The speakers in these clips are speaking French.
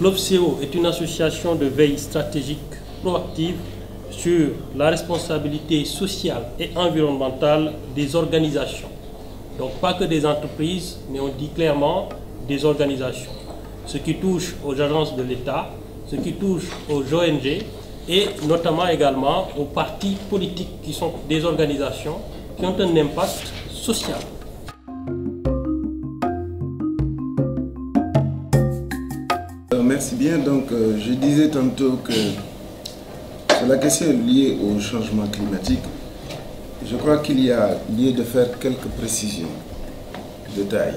l'OFCEO est une association de veille stratégique proactive sur la responsabilité sociale et environnementale des organisations. Donc pas que des entreprises, mais on dit clairement des organisations. Ce qui touche aux agences de l'État, ce qui touche aux ONG et notamment également aux partis politiques qui sont des organisations qui ont un impact social. Merci bien. Donc, je disais tantôt que sur la question liée au changement climatique, je crois qu'il y a lieu de faire quelques précisions de taille.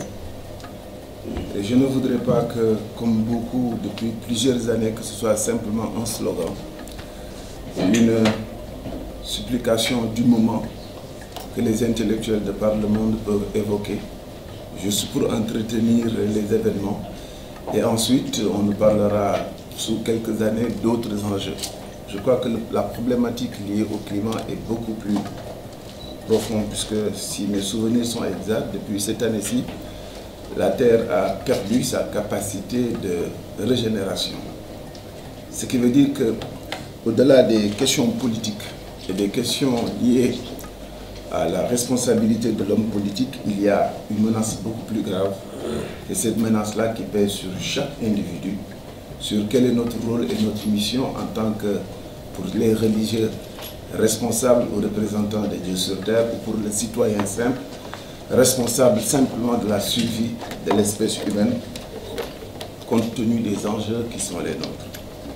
Et je ne voudrais pas que, comme beaucoup depuis plusieurs années, que ce soit simplement un slogan, une supplication du moment que les intellectuels de par le monde peuvent évoquer, juste pour entretenir les événements. Et ensuite, on nous parlera sous quelques années d'autres enjeux. Je crois que la problématique liée au climat est beaucoup plus profonde, puisque si mes souvenirs sont exacts, depuis cette année-ci, la Terre a perdu sa capacité de régénération. Ce qui veut dire qu'au-delà des questions politiques et des questions liées à la responsabilité de l'homme politique, il y a une menace beaucoup plus grave. Et cette menace-là qui pèse sur chaque individu, sur quel est notre rôle et notre mission en tant que, pour les religieux responsables ou représentants de Dieu sur terre, ou pour le citoyen simple, responsable simplement de la survie de l'espèce humaine, compte tenu des enjeux qui sont les nôtres.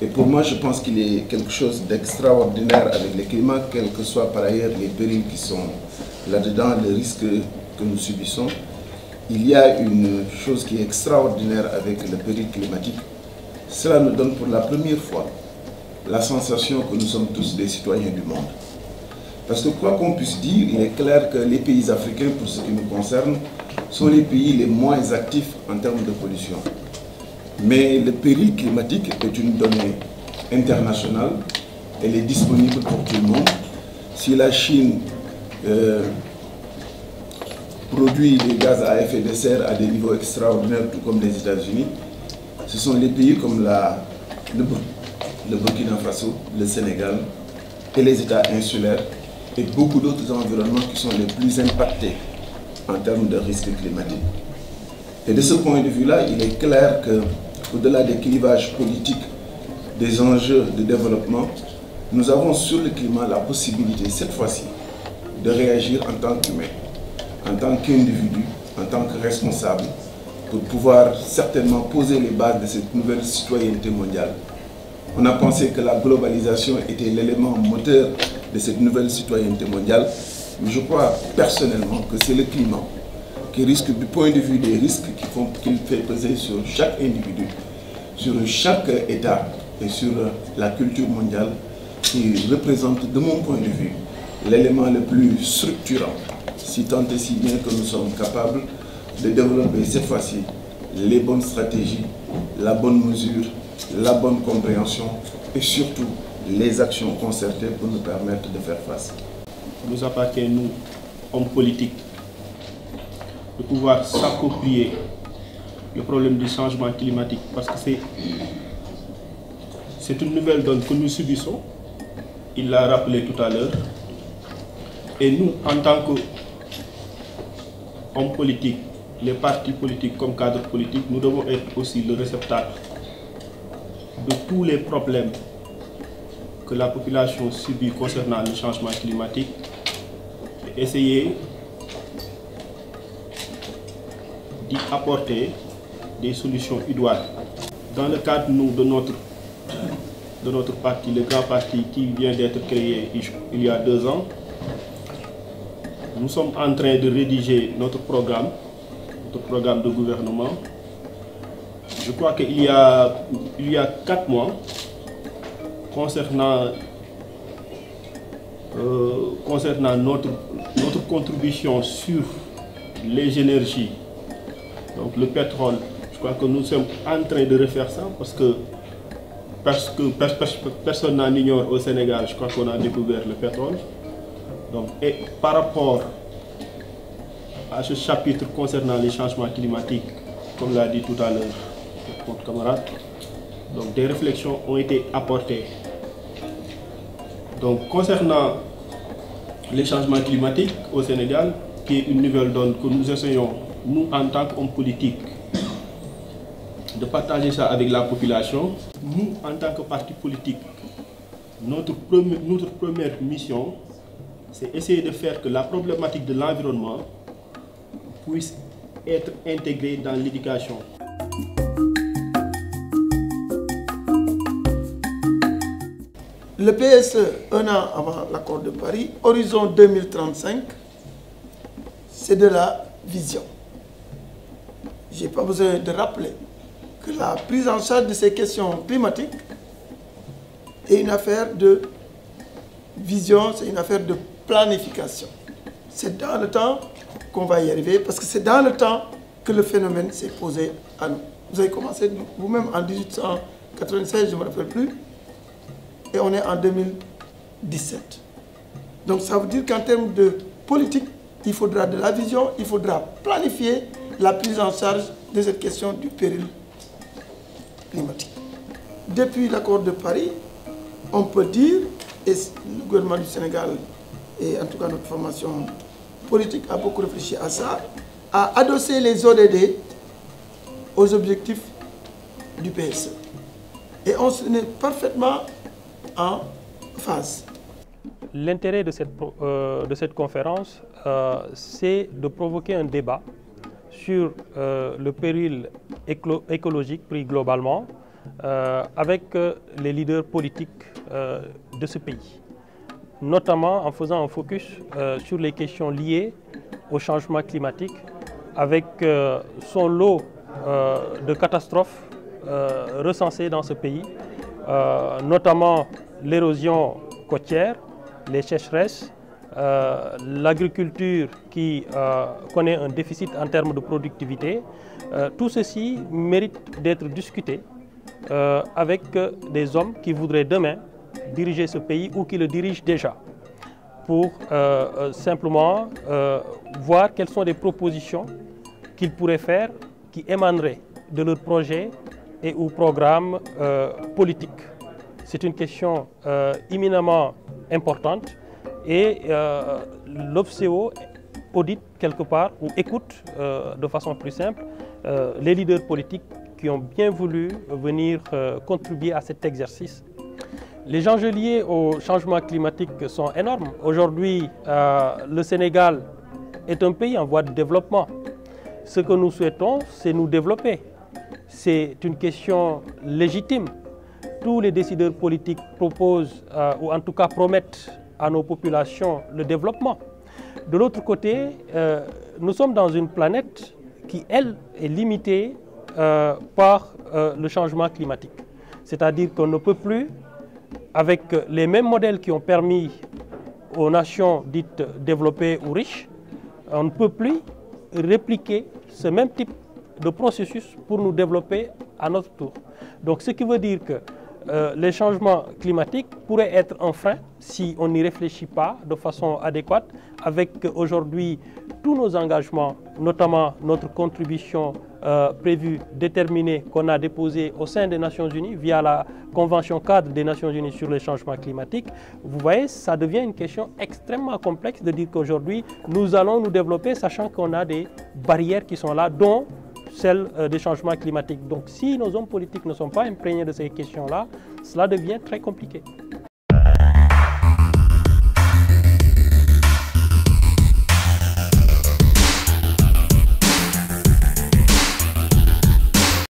Et pour moi, je pense qu'il y a quelque chose d'extraordinaire avec le climat, quels que soient par ailleurs les périls qui sont là-dedans, les risques que nous subissons. Il y a une chose qui est extraordinaire avec le péril climatique. Cela nous donne pour la première fois la sensation que nous sommes tous des citoyens du monde. Parce que quoi qu'on puisse dire, il est clair que les pays africains, pour ce qui nous concerne, sont les pays les moins actifs en termes de pollution. Mais le péril climatique est une donnée internationale, elle est disponible pour tout le monde. Si la Chine produit des gaz à effet de serre à des niveaux extraordinaires, tout comme les États-Unis, ce sont les pays comme le Burkina Faso, le Sénégal et les États insulaires et beaucoup d'autres environnements qui sont les plus impactés en termes de risques climatiques. Et de ce point de vue-là, il est clair qu'au-delà des clivages politiques, des enjeux de développement, nous avons sur le climat la possibilité, cette fois-ci, de réagir en tant qu'humain, en tant qu'individu, en tant que responsable, pour pouvoir certainement poser les bases de cette nouvelle citoyenneté mondiale. On a pensé que la globalisation était l'élément moteur de cette nouvelle citoyenneté mondiale, mais je crois personnellement que c'est le climat qui risque, du point de vue des risques qu'il fait peser sur chaque individu, sur chaque État et sur la culture mondiale, qui représente, de mon point de vue, l'élément le plus structurant, si tant et si bien que nous sommes capables de développer cette fois-ci les bonnes stratégies, la bonne mesure, la bonne compréhension et surtout les actions concertées pour nous permettre de faire face. Il nous appartient, nous, hommes politiques, de pouvoir s'approprier le problème du changement climatique parce que c'est une nouvelle donne que nous subissons. Il l'a rappelé tout à l'heure. Et nous, en tant qu'hommes politiques, les partis politiques comme cadres politiques, nous devons être aussi le réceptacle de tous les problèmes que la population subit concernant le changement climatique et essayer d'y apporter des solutions idoines. Dans le cadre de notre parti, le grand parti qui vient d'être créé il y a 2 ans, nous sommes en train de rédiger notre programme de gouvernement. Je crois qu'il y a 4 mois, concernant notre contribution sur les énergies, donc le pétrole, je crois que nous sommes en train de refaire ça parce que personne n'en ignore au Sénégal, je crois qu'on a découvert le pétrole. Donc, et par rapport à ce chapitre concernant les changements climatiques, comme l'a dit tout à l'heure notre camarade, Donc des réflexions ont été apportées. Donc concernant les changements climatiques au Sénégal, qui est une nouvelle donne que nous essayons, nous en tant qu'hommes politiques, de partager ça avec la population. Nous, en tant que parti politique, notre première mission, c'est essayer de faire que la problématique de l'environnement puisse être intégrée dans l'éducation. Le PSE, un an avant l'accord de Paris, horizon 2035, c'est de la vision. Je n'ai pas besoin de rappeler que la prise en charge de ces questions climatiques est une affaire de vision, c'est une affaire de planification. C'est dans le temps qu'on va y arriver, parce que c'est dans le temps que le phénomène s'est posé à nous. Vous avez commencé vous-même en 1896, je ne me rappelle plus, et on est en 2017. Donc ça veut dire qu'en termes de politique, il faudra de la vision, il faudra planifier la prise en charge de cette question du péril climatique. Depuis l'accord de Paris, on peut dire, et le gouvernement du Sénégal, et en tout cas notre formation politique a beaucoup réfléchi à ça, à adosser les ODD aux objectifs du PSE. Et on se met parfaitement en phase. L'intérêt de cette conférence, c'est de provoquer un débat sur le péril écologique pris globalement avec les leaders politiques de ce pays, notamment en faisant un focus sur les questions liées au changement climatique, avec son lot de catastrophes recensées dans ce pays, notamment l'érosion côtière, les sécheresses, l'agriculture qui connaît un déficit en termes de productivité. Tout ceci mérite d'être discuté avec des hommes qui voudraient demain diriger ce pays ou qui le dirigent déjà, pour simplement voir quelles sont les propositions qu'ils pourraient faire qui émaneraient de leur projet et ou programme politique. C'est une question éminemment importante et l'OFCEO audite quelque part ou écoute de façon plus simple les leaders politiques qui ont bien voulu venir contribuer à cet exercice. Les enjeux liés au changement climatique sont énormes. Aujourd'hui, le Sénégal est un pays en voie de développement. Ce que nous souhaitons, c'est nous développer. C'est une question légitime. Tous les décideurs politiques proposent, ou en tout cas promettent à nos populations le développement. De l'autre côté, nous sommes dans une planète qui, elle, est limitée par le changement climatique. C'est-à-dire qu'on ne peut plus, avec les mêmes modèles qui ont permis aux nations dites développées ou riches, on ne peut plus répliquer ce même type de processus pour nous développer à notre tour. Donc ce qui veut dire que les changements climatiques pourraient être un frein si on n'y réfléchit pas de façon adéquate, avec aujourd'hui tous nos engagements, notamment notre contribution prévue, déterminée, qu'on a déposée au sein des Nations Unies via la Convention cadre des Nations Unies sur les changements climatiques. Vous voyez, ça devient une question extrêmement complexe de dire qu'aujourd'hui, nous allons nous développer, sachant qu'on a des barrières qui sont là, dont celle des changements climatiques. Donc si nos hommes politiques ne sont pas imprégnés de ces questions-là, cela devient très compliqué.